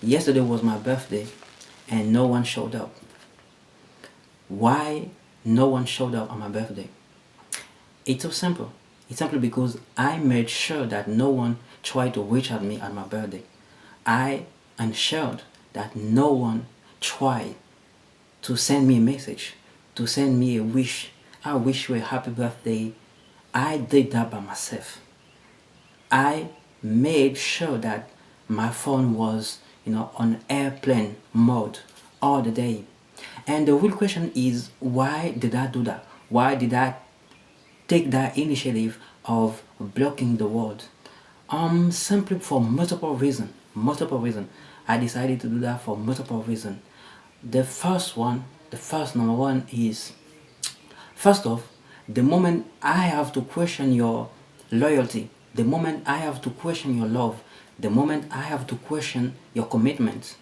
Yesterday was my birthday and no one showed up. Why no one showed up on my birthday? It's so simple. It's simply because I made sure that no one tried to reach at me at my birthday. I ensured that no one tried to send me a message, to send me a wish. I wish you a happy birthday. I did that by myself. I made sure that my phone was, on airplane mode all the day. And the real question is, why did I do that? Why did I take that initiative of blocking the world? Simply for multiple reasons. Multiple reasons. I decided to do that for multiple reasons. The first number one is, first off, the moment I have to question your loyalty, the moment I have to question your love, the moment I have to question your commitment,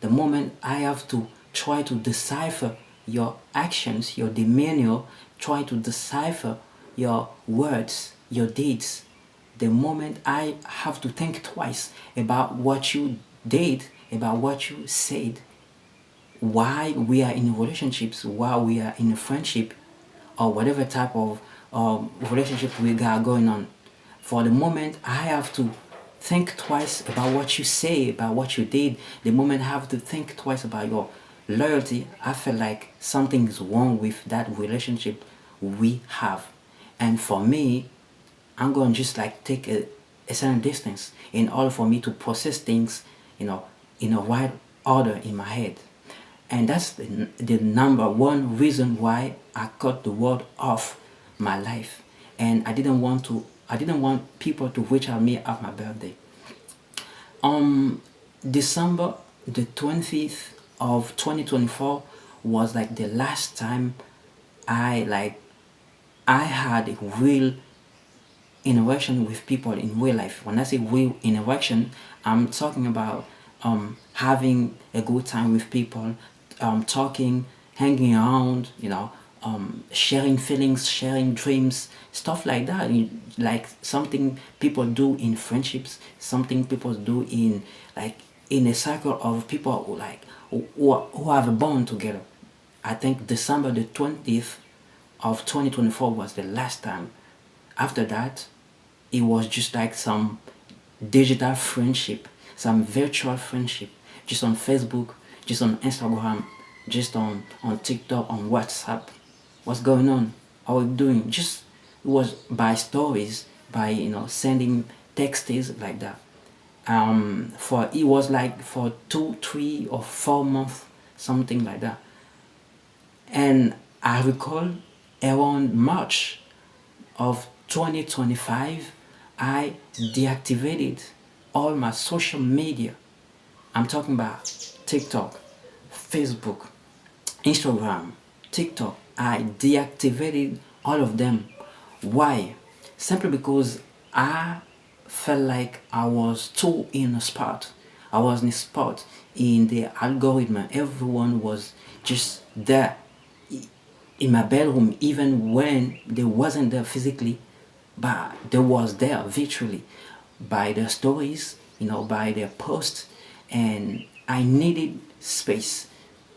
the moment I have to try to decipher your actions, your demeanor, try to decipher your words, your deeds, the moment I have to think twice about what you did, about what you said, why we are in relationships, why we are in a friendship, or whatever type of relationship we got going on. For the moment, I have to think twice about what you say, about what you did. The moment I have to think twice about your loyalty, I feel like something is wrong with that relationship we have. And for me, I'm going to just like take a certain distance in order for me to process things, in a right order in my head. And that's the number one reason why I cut the world off my life. And I didn't want people to reach out me at my birthday. Um December the 20th of 2024 was like the last time I had a real interaction with people in real life. When I say real interaction, I'm talking about having a good time with people, talking, hanging around, sharing feelings, sharing dreams, stuff like that. Like something people do in friendships, something people do in like in a cycle of people who have a bond together. I think December the 20th of 2024 was the last time. After that, it was just like some digital friendship, some virtual friendship, just on Facebook, just on Instagram, just on TikTok, on WhatsApp. What's going on? How are you doing? Just it was by stories, by sending texts like that. For it was like for 2, 3, or 4 months, something like that. And I recall around March of 2025, I deactivated all my social media. I'm talking about TikTok, Facebook, Instagram, TikTok. I deactivated all of them. Why? Simply because I felt like I was too in a spot. I was in a spot in the algorithm. Everyone was just there in my bedroom, even when they wasn't there physically, but they was there virtually by their stories, by their posts. And I needed space.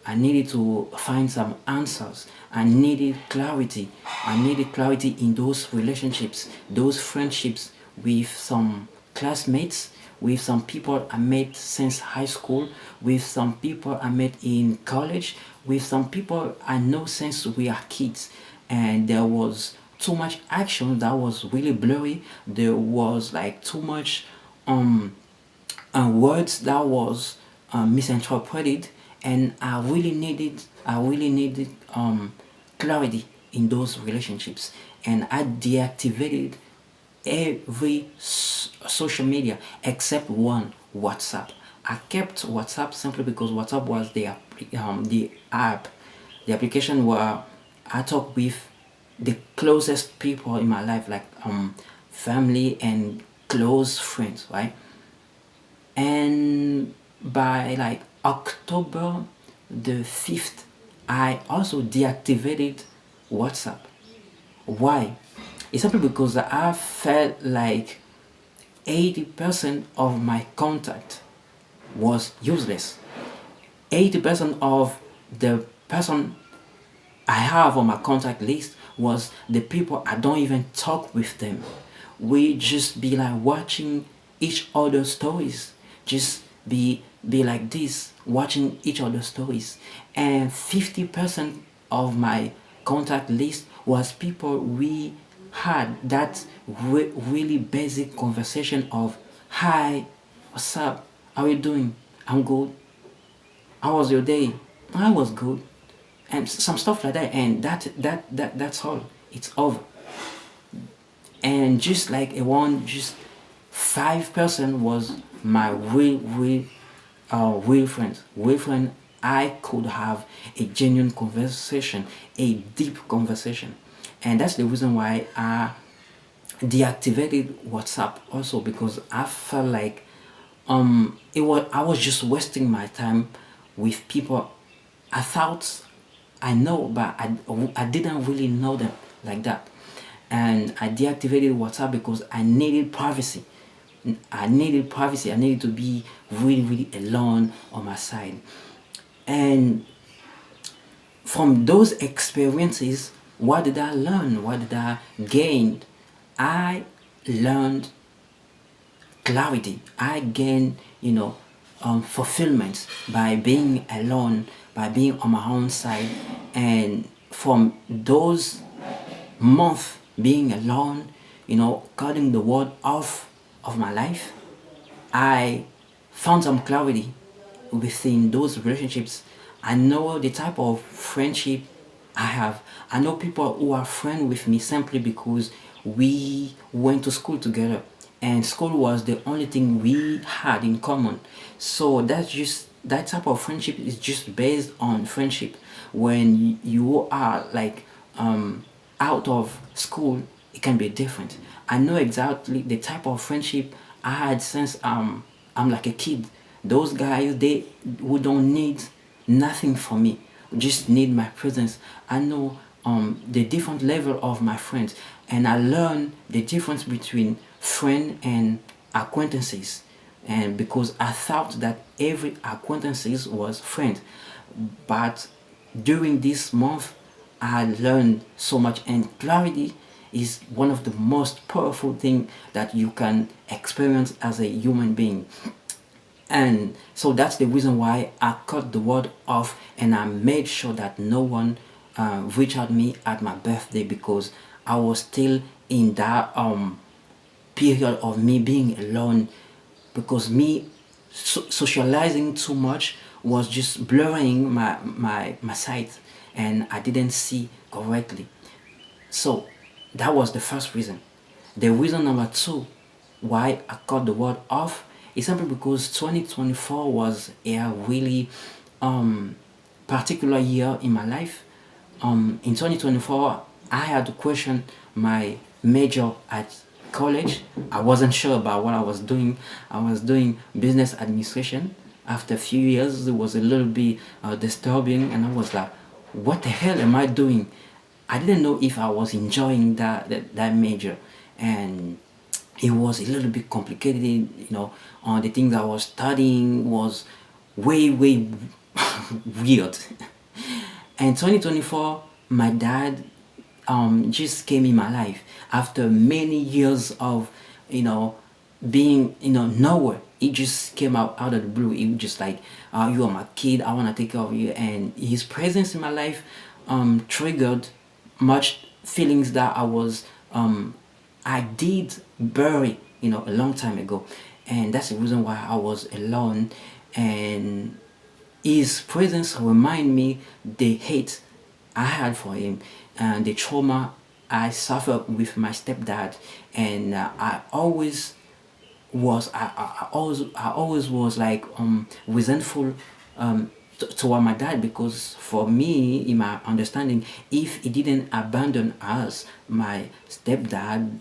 I needed to find some answers. I needed clarity. I needed clarity in those relationships, those friendships with some classmates, with some people I met since high school, with some people I met in college, with some people I know since we are kids. And there was too much action that was really blurry. There was like too much words that was misinterpreted, and I really needed clarity in those relationships. And I deactivated every social media except one, WhatsApp. I kept WhatsApp simply because WhatsApp was the app, the application where I talk with the closest people in my life, like family and close friends, right? And by like October the 5th, I also deactivated WhatsApp. Why? It's simply because I felt like 80% of my contact was useless. 80% of the person I have on my contact list was the people I don't even talk with them. We just be like watching each other's stories. Just be like this, watching each other's stories. And 50% of my contact list was people we had that really basic conversation of hi, what's up? How are you doing? I'm good. How was your day? I was good, and some stuff like that. And that's all. It's over. And just like a one, just 5% was my real friends. Real friend, I could have a genuine conversation, a deep conversation, and that's the reason why I deactivated WhatsApp also, because I felt like I was just wasting my time with people I thought I know, but I didn't really know them like that. And I deactivated WhatsApp because I needed privacy. I needed privacy. I needed to be really alone on my side. And from those experiences, what did I learn? What did I gain? I learned clarity. I gain, fulfillment by being alone, by being on my own side. And from those months being alone, cutting the world off of my life, I found some clarity within those relationships. I know the type of friendship I have. I know people who are friends with me simply because we went to school together, and school was the only thing we had in common. So that type of friendship is just based on friendship. When you are like out of school, it can be different. I know exactly the type of friendship I had since I'm like a kid. Those guys, they who don't need nothing from me, just need my presence. I know the different level of my friends, and I learn the difference between friend and acquaintances. And because I thought that every acquaintances was friend, but during this month I learned so much, and clarity is one of the most powerful things that you can experience as a human being. And so that's the reason why I cut the word off, and I made sure that no one reached out me at my birthday, because I was still in that period of me being alone, because me socializing too much was just blurring my sight, and I didn't see correctly. So that was the first reason. The reason number two why I cut the word off is simply because 2024 was a really particular year in my life. In 2024, I had to question my major at college. I wasn't sure about what I was doing. I was doing business administration. After a few years, it was a little bit disturbing, and I was like, what the hell am I doing? I didn't know if I was enjoying that major, and it was a little bit complicated. The things I was studying was way weird. And 2024, my dad just came in my life after many years of being nowhere. He just came out of the blue. He was just like, you are my kid, I want to take care of you. And his presence in my life triggered much feelings that I did bury a long time ago. And that's the reason why I was alone. And his presence remind me the hate I had for him, and the trauma I suffered with my stepdad. And I always was like resentful toward my dad, because for me, in my understanding, if he didn't abandon us, my stepdad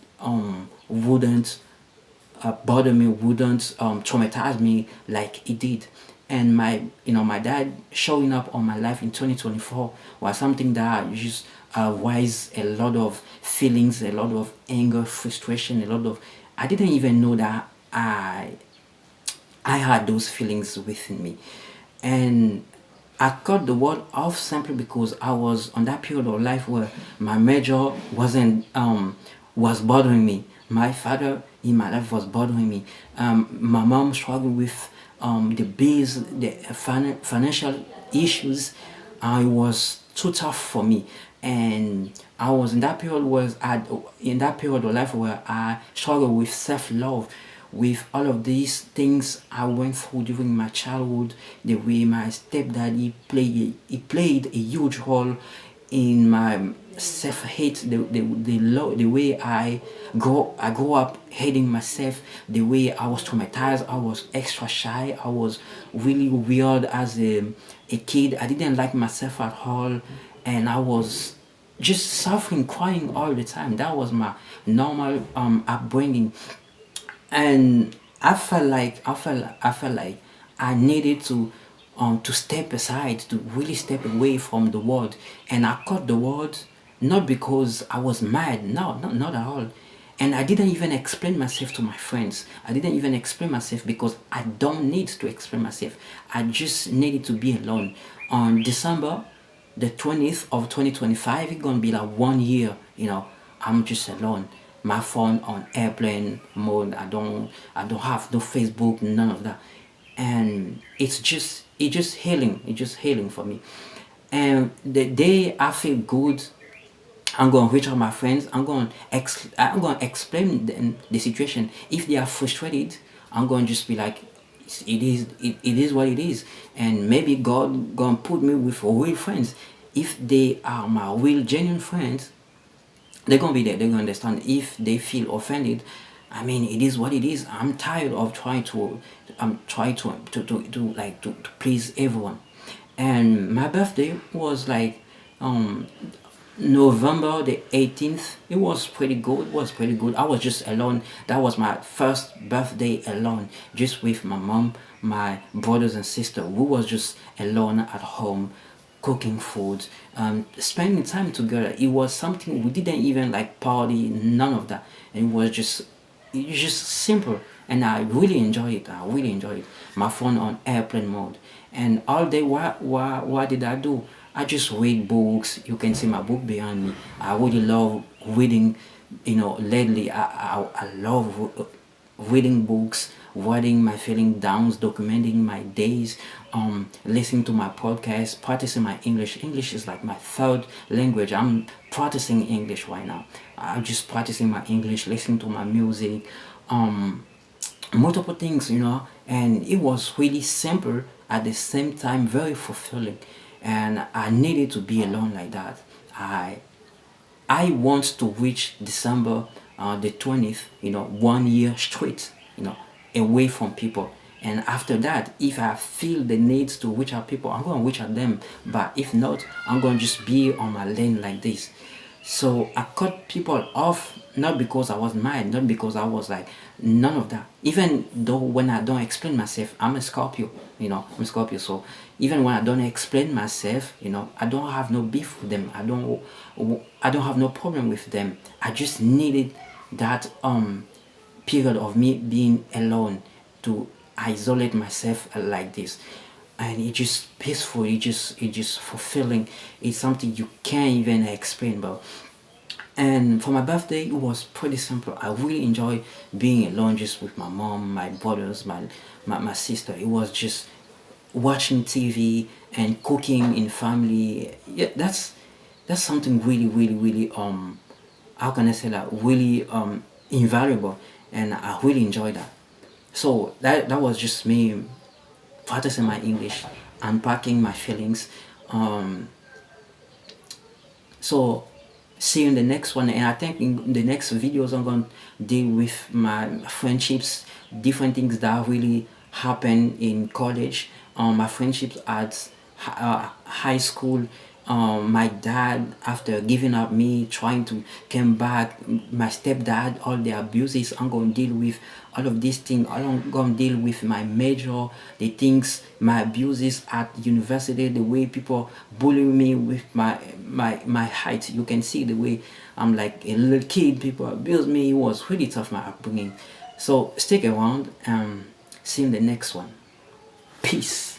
wouldn't bother me, wouldn't traumatize me like he did. And my dad showing up on my life in 2024 was something that just raised a lot of feelings, a lot of anger, frustration, a lot of, I didn't even know that I had those feelings within me. And I cut the world off simply because I was on that period of life where my major was bothering me. My father in my life was bothering me. My mom struggled with the bills, the financial issues. It was too tough for me, and I was in that period in that period of life where I struggled with self love, with all of these things I went through during my childhood. The way my stepdad he played a huge role in my self hate, the way I grew up hating myself, the way I was traumatized, I was extra shy, I was really weird as a kid. I didn't like myself at all, and I was just suffering, crying all the time. That was my normal upbringing. And I felt like I needed to step aside, to really step away from the world. And I cut the world not because I was mad, no, not at all. And I didn't even explain myself to my friends. I didn't even explain myself because I don't need to explain myself. I just needed to be alone. On December the 20th of 2025, it's gonna be like 1 year, I'm just alone. My phone on airplane mode. I don't have no Facebook, none of that. And it's just healing. It's just healing for me. And the day I feel good, I'm gonna reach out my friends. I'm gonna explain them the situation. If they are frustrated, I'm gonna just be like, it is what it is. And maybe God gonna put me with real friends. If they are my real genuine friends, they're gonna be there. They're gonna understand. If they feel offended, I mean, it is what it is. I'm tired of trying to please everyone. And my birthday was like um November the 18th. It was pretty good. It was pretty good. I was just alone. That was my first birthday alone, just with my mom, my brothers and sister. We was just alone at home, cooking food, spending time together. It was something we didn't even like party, none of that. And it was just simple, and I really enjoy it. I really enjoy it. My phone on airplane mode, and all day. What did I do? I just read books. You can see my book behind me. I really love reading. Lately I love reading books, writing my feeling downs, documenting my days, listening to my podcast, practicing my English. English is like my third language. I'm practicing English right now. I'm just practicing my English, listening to my music, multiple things, and it was really simple at the same time, very fulfilling. And I needed to be alone like that. I want to reach December the 20th, 1 year straight, away from people. And after that, if I feel the need to reach out people, I'm going to reach out them. But if not, I'm going to just be on my lane like this. So I cut people off, not because I was mad, not because I was like, none of that. Even though when I don't explain myself, I'm a Scorpio, I'm a Scorpio. So even when I don't explain myself, I don't have no beef with them. I don't have no problem with them. I just needed that period of me being alone to isolate myself like this. And it's just peaceful, it's just fulfilling. It's something you can't even explain. But and for my birthday, it was pretty simple. I really enjoy being alone, just with my mom, my brothers, my sister. It was just watching TV and cooking in family. Yeah, that's something really, really, really how can I say that, really invaluable, and I really enjoy that. So that was just me practicing my English, unpacking my feelings. Um, so see you in the next one, and I think in the next videos I'm going to deal with my friendships, different things that really happen in college, my friendships at high school, my dad after giving up me, trying to come back, my stepdad, all the abuses. I'm going to deal with all of these things. I'm going to deal with my major, the things, my abuses at university, the way people bully me with my height. You can see the way I'm like a little kid, people abuse me. It was really tough, my upbringing. So stick around, See you in the next one. Peace.